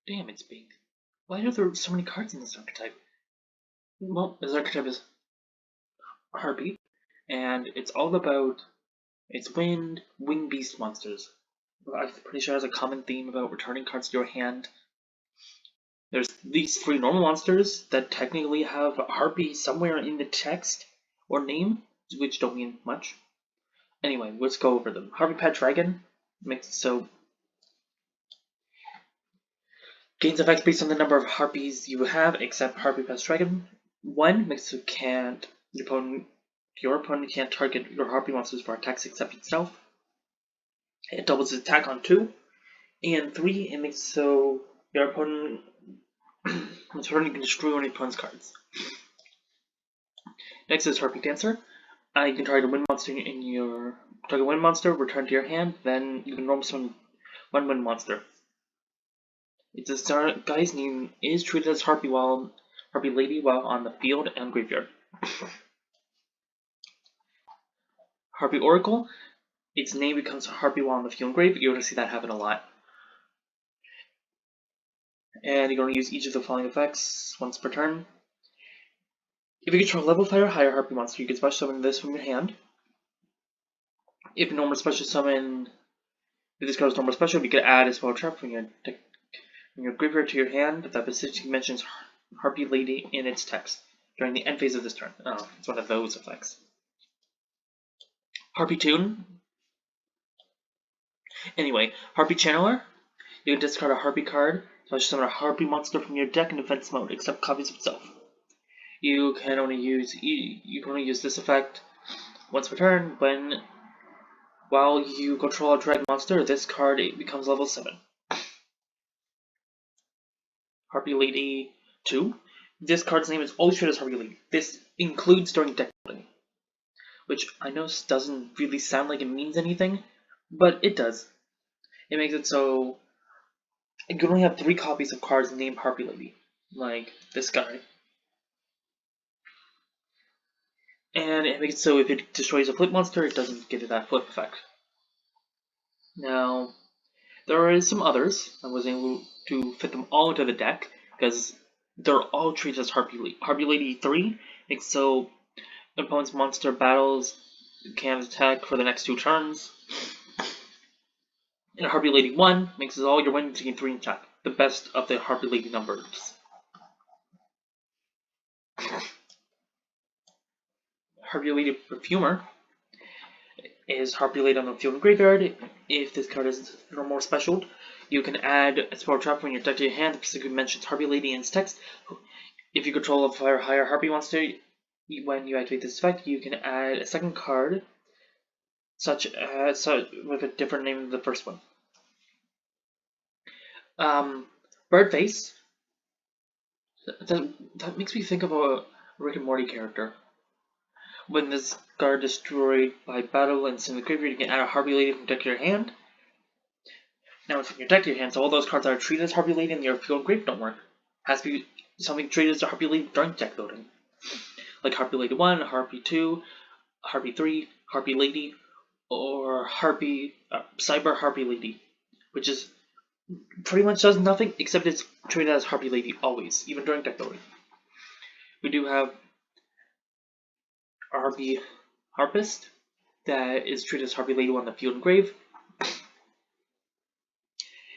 Damn, it's big. Why are there so many cards in this archetype? Well, this archetype is Harpie, and it's all about it's winged beast monsters. I'm pretty sure it has a common theme about returning cards to your hand. There's these three normal monsters that technically have Harpie somewhere in the text or name, which don't mean much. Anyway, let's go over them. Harpie Pet Dragon makes so gains effects based on the number of harpies you have, except Harpie Pet Dragon. One makes so can't your opponent can't target your Harpie monsters for attacks except itself. It doubles its attack on 2. And 3, it makes so your opponent can destroy any opponent's cards. Next is Harpie Dancer. You can target a wind monster in your target wind monster, return to your hand, then you can normal summon one wind monster. Its guy's name is treated as Harpie Lady while on the field and graveyard. Harpie Oracle. Its name becomes Harpie while on the field and grave. You're going to see that happen a lot. And you're going to use each of the following effects once per turn. If you control level 5 or higher Harpie monster, you can special summon this from your hand. If you normal special summon, if this card is normal special, you can add a spell trap from your graveyard to your hand that specifically mentions Harpie Lady in its text during the end phase of this turn. Oh, it's one of those effects. Harpie Tune. Anyway, Harpie Channeler. You can discard a Harpie card, special summon a Harpie monster from your deck in defense mode, except copies of itself. You can only use this effect once per turn while you control a dragon monster. This card becomes level 7. Harpie Lady 2. This card's name is always treated as Harpie Lady. This includes during deck building, which I know doesn't really sound like it means anything, but it does. It makes it so you can only have 3 copies of cards named Harpie Lady, like this guy. And it makes it so if it destroys a flip monster, it doesn't give it that flip effect. Now, there is some others. I was able to fit them all into the deck because they're all treated as Harpie Lady. Harpie Lady 3 makes so opponent's monster battles can attack for the next 2 turns. And Harpie Lady 1 makes it all your wins gain 3 attack, the best of the Harpie Lady numbers. Harpie Lady Perfumer is Harpie Lady on the field and graveyard. If this card is more special, you can add a spell trap from your deck to your hand that specifically mentions Harpie Lady in its text. If you control a 5 or higher Harpie monster, when you activate this effect, you can add a second card such with a different name than the first one. Birdface. That makes me think of a Rick and Morty character. When this card is destroyed by battle and it's in the graveyard, you can add a Harpie Lady from deck to your hand. Now it's in your deck to your hand, so all those cards that are treated as Harpie Lady in your field and grave don't work. It has to be something treated as a Harpie Lady during deck building. Like Harpie Lady 1, Harpie 2, Harpie 3, Harpie Lady, or Cyber Harpie Lady, which is pretty much does nothing except it's treated as Harpie Lady always, even during deck building. We do have Harpie Harpist that is treated as Harpie Lady on the field and grave,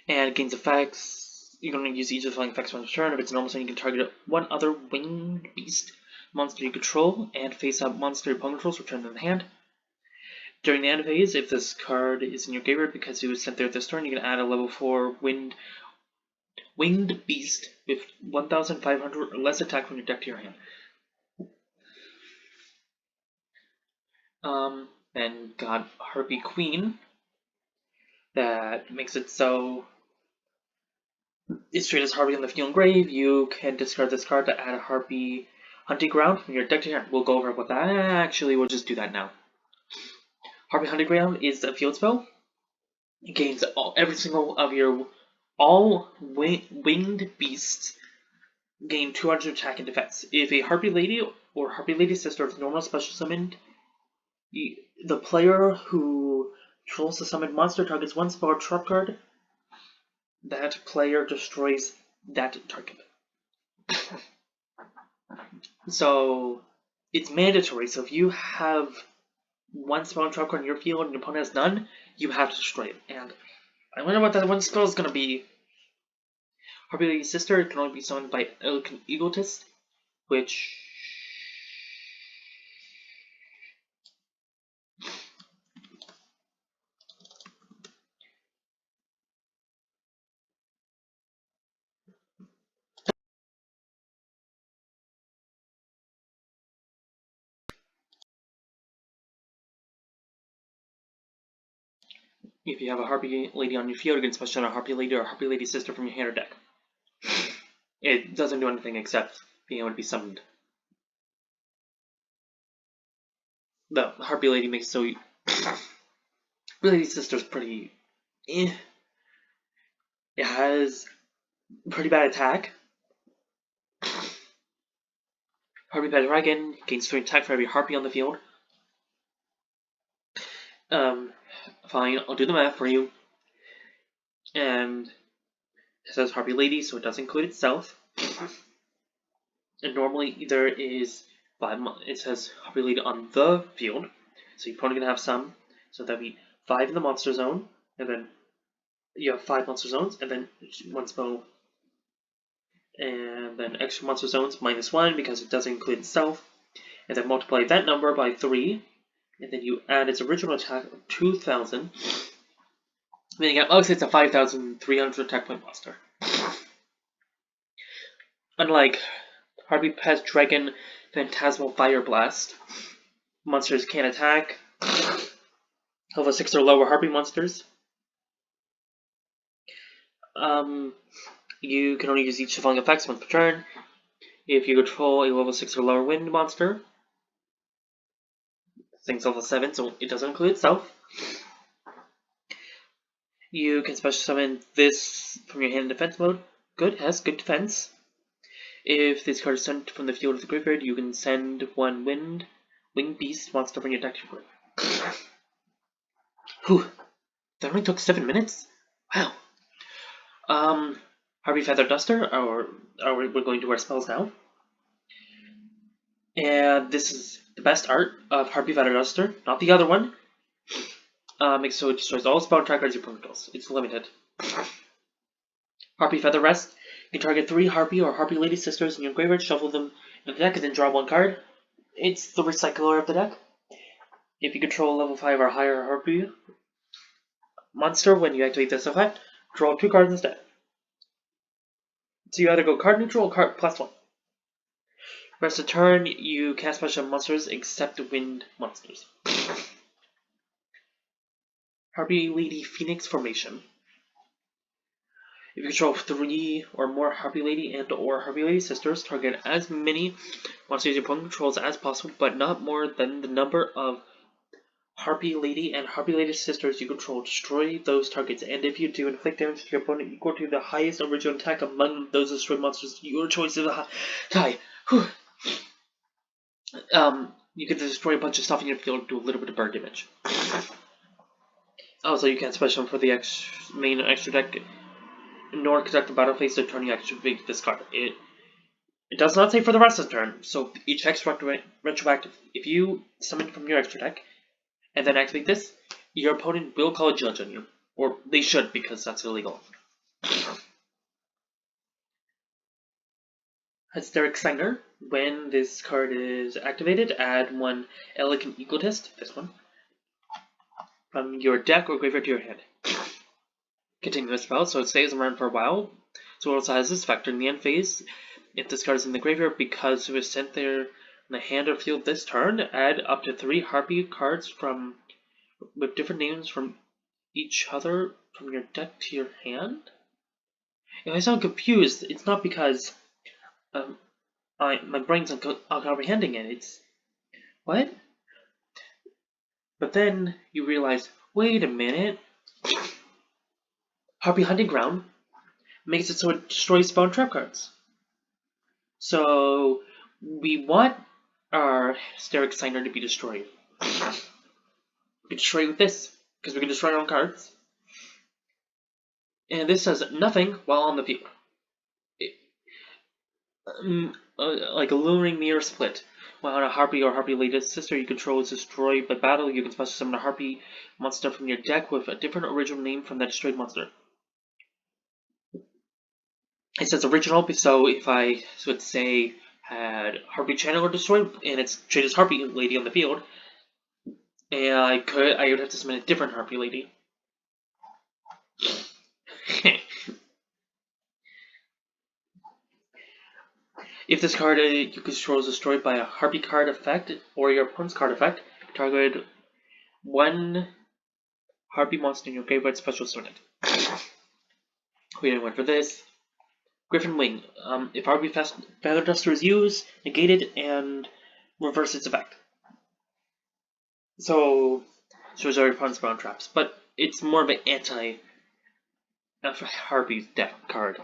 and it gains effects. You're going to use each of the following effects on the turn. If it's a normal turn, you can target one other winged beast monster you control and face up monster your opponent controls, return to the hand. During the end phase, if this card is in your graveyard because it was sent there this turn, you can add a level 4 winged beast with 1,500 or less attack from your deck to your hand. Then got Harpie Queen that makes it so it's treated as Harpie on the field and grave. You can discard this card to add a Harpie Hunting Ground from your deck to your hand. We'll go over what that. Actually, we'll just do that now. Harpie Hunting Ground is a field spell. It gains every single of your all winged beasts gain 200 attack and defense. If a Harpie Lady or Harpie Lady Sister is normal special summoned, the player who controls the summoned monster targets one spell or trap card that player destroys that target. So it's mandatory. So if you have one spawn trap card on your field and your opponent has none, you have to destroy it. And I wonder what that one spell is going to be. Harpie Lady's Sister can only be summoned by Elegant Egotist, which... If you have a Harpie Lady on your field, you can special summon a Harpie Lady or a Harpie Lady's Sister from your hand or deck. It doesn't do anything except being able to be summoned. The Harpie Lady makes so... Harpie Lady's Sister is pretty... It has pretty bad attack. Harpie Pet Dragon gains 3 attack for every Harpie on the field. Fine, I'll do the math for you. And it says Harpie Lady, so it does include itself. And normally there is 5, it says Harpie Lady on the field, so you're probably going to have some. So that'd be 5 in the monster zone, and then you have 5 monster zones, and then 1 spell, and then extra monster zones -1 because it doesn't include itself, and then multiply that number by 3, and then you add its original attack of 2,000, meaning obviously it's a 5,300 attack point monster. Unlike Harpie Pet Dragon Phantasmal Fire Blast, monsters can't attack. Level 6 or lower Harpie monsters. You can only use each of the following effects once per turn. If you control a level 6 or lower wind monster, this thing's level 7, so it doesn't include itself. You can special summon this from your hand in defense mode. Good, it has good defense. If this card is sent from the field of the graveyard, you can send 1 winged beast monster from your deck to your graveyard. Whew, that only took 7 minutes? Wow. Harpie Feather Duster, we're going to our spells now. And this is the best art of Harpie Feather Duster, not the other one. Makes so it destroys all spell track cards your opponent controls. It's limited. Harpie Feather Rest. You can target 3 Harpie or Harpie Lady Sisters in your graveyard, shuffle them in the deck, and then draw 1 card. It's the recycler of the deck. If you control level 5 or higher Harpie monster when you activate this effect, draw 2 cards instead. So you either go card neutral or card +1. Rest of the turn, you can't special monsters except wind monsters. Harpie Lady Phoenix Formation. If you control 3 or more Harpie Lady and or Harpie Lady Sisters, target as many monsters your opponent controls as possible, but not more than the number of Harpie Lady and Harpie Lady Sisters you control. Destroy those targets, and if you do, inflict damage to your opponent equal to the highest original attack among those destroyed monsters. Your choice is a tie. You can destroy a bunch of stuff in your field and do a little bit of burn damage. Also, you can special for the main extra deck, nor conduct a battle phase to turn you activate this card. It does not say for the rest of the turn, so each hex retroactive. If you summon from your extra deck and then activate this, your opponent will call a judge on you. Or they should, because that's illegal. Hysteric Signer. When this card is activated, add 1 Elegant Egotist, this one, from your deck or graveyard to your hand. Continue the spell, so it stays around for a while. So it also has this factor in the end phase. If this card is in the graveyard because it was sent there in the hand or field this turn, add up to 3 Harpie cards with different names from each other from your deck to your hand. If I sound confused, it's not because my brain's not comprehending it. It's what? But then you realize, wait a minute. Harpie Hunting Ground makes it so it destroys spawn trap cards. So we want our Hysteric Signer to be destroyed. We destroy it with this, because we can destroy our own cards. And this does nothing while on the field. Like a luring mirror split. While a Harpie or Harpie latest sister you control is destroyed by battle, you can special summon a Harpie monster from your deck with a different original name from that destroyed monster. It says original, so if I would say had Harpie Channeler destroyed and it's traded as Harpie Lady on the field, and I would have to summon a different Harpie Lady. If this card you control is destroyed by a Harpie card effect or your opponent's card effect, target one Harpie monster in your graveyard special summon it. We didn't wait for this. Griffin Wing. If Harpie Feather Duster is used, negate it and reverse its effect. So, shows our opponent's ground traps, but it's more of an anti-Harpie's deck card.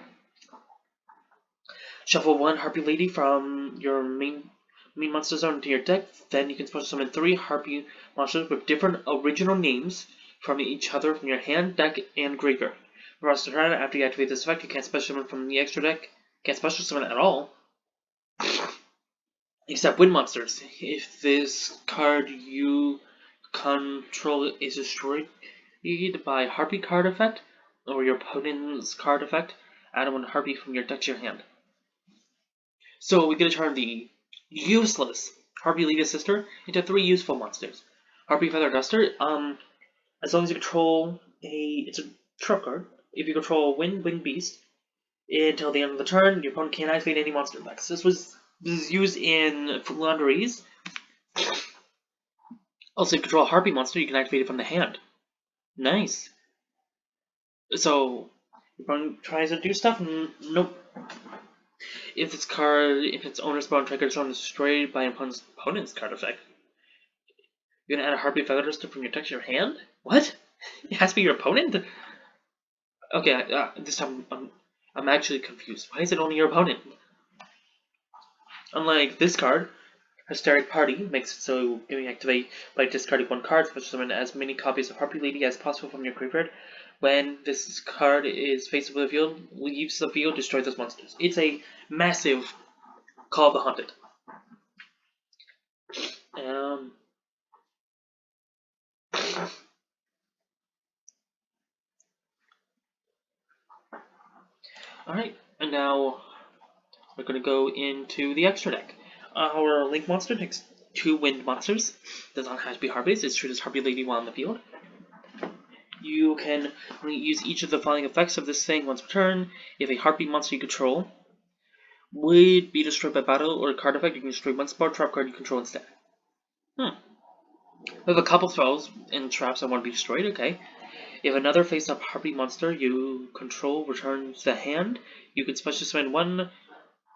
Shuffle one Harpie Lady from your main monster zone into your deck. Then you can special summon 3 Harpie monsters with different original names from each other from your hand, deck, and graveyard. For the rest of the turn, after you activate this effect, you can't special summon from the extra deck. Can't special summon at all. Except wind monsters. If this card you control is destroyed by Harpie card effect or your opponent's card effect, add 1 Harpie from your deck to your hand. So we get to turn the useless Harpie Leader Sister into 3 useful monsters. Harpie Feather Duster, as long as you control it's a trap card. If you control a Wind Beast, until the end of the turn, your opponent can't activate any monster effects. This is used in Flandries. Also, if you control a Harpie monster, you can activate it from the hand. Nice. So, your opponent tries to do stuff, nope. If its owner's bone trigger zone is destroyed by an opponent's card effect, you're gonna add a Harpie Feather Duster from your deck to your hand? What? It has to be your opponent? Okay, this time I'm actually confused. Why is it only your opponent? Unlike this card, Hysteric Party makes it so you can activate by discarding 1 card, special summon as many copies of Harpie Lady as possible from your graveyard. When this card is faced with the field, leaves the field, destroy those monsters. It's a massive Call of the Haunted. Alright, and now we're going to go into the extra deck. Our Link monster takes 2 wind monsters. Does not have to be Harpies, it's treated as Harpie Lady while on the field. You can use each of the following effects of this thing once per turn. If a Harpie monster you control would be destroyed by battle or a card effect, you can destroy 1 spell trap card you control instead. We have a couple spells and traps that want to be destroyed, okay. If another face-up Harpie monster you control returns to the hand, you can special summon 1.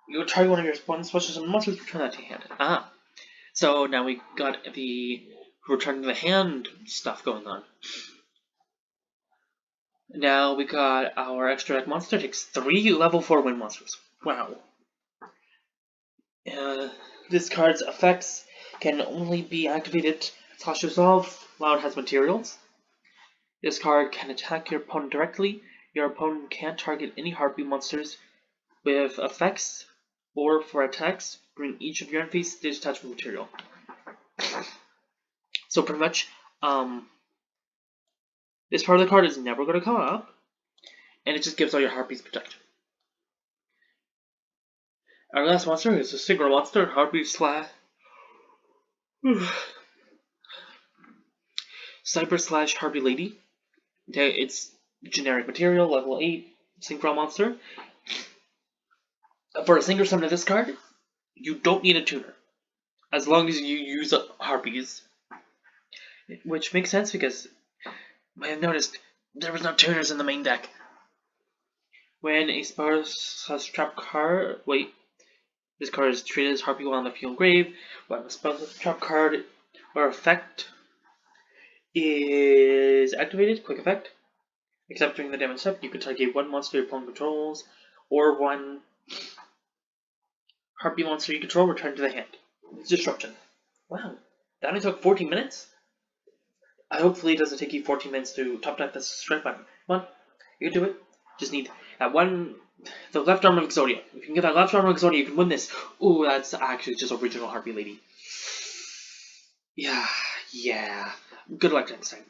You would target one of your special summon monsters, return that to your hand. So now we got the return to the hand stuff going on. Now we got our extra deck monster takes 3 level 4 wind monsters. Wow. This card's effects can only be activated / resolved while it has materials. This card can attack your opponent directly. Your opponent can't target any Harpie monsters with effects, or for attacks, bring each of your enemies to this attachment material. So pretty much, this part of the card is never going to come up, and it just gives all your Harpies protection. Our last monster is a single monster, Harpie / Harpie Lady. It's generic material, level 8, synchro monster. For a single summon of this card, you don't need a tuner, as long as you use Harpies. Which makes sense because I have noticed there was no tuners in the main deck. When a spell trap card, this card is treated as Harpie while on the field grave. When a spell trap card or effect is activated, quick effect. Except during the damage step, you can target 1 monster your opponent controls, or 1 Harpie monster you control, return to the hand. It's disruption. Wow, that only took 14 minutes? Hopefully it doesn't take you 14 minutes to top deck this strike button. Come on, you can do it. Just need that one, the left arm of Exodia. If you can get that left arm of Exodia, you can win this. Ooh, that's actually just original Harpie Lady. Yeah. Good luck next time.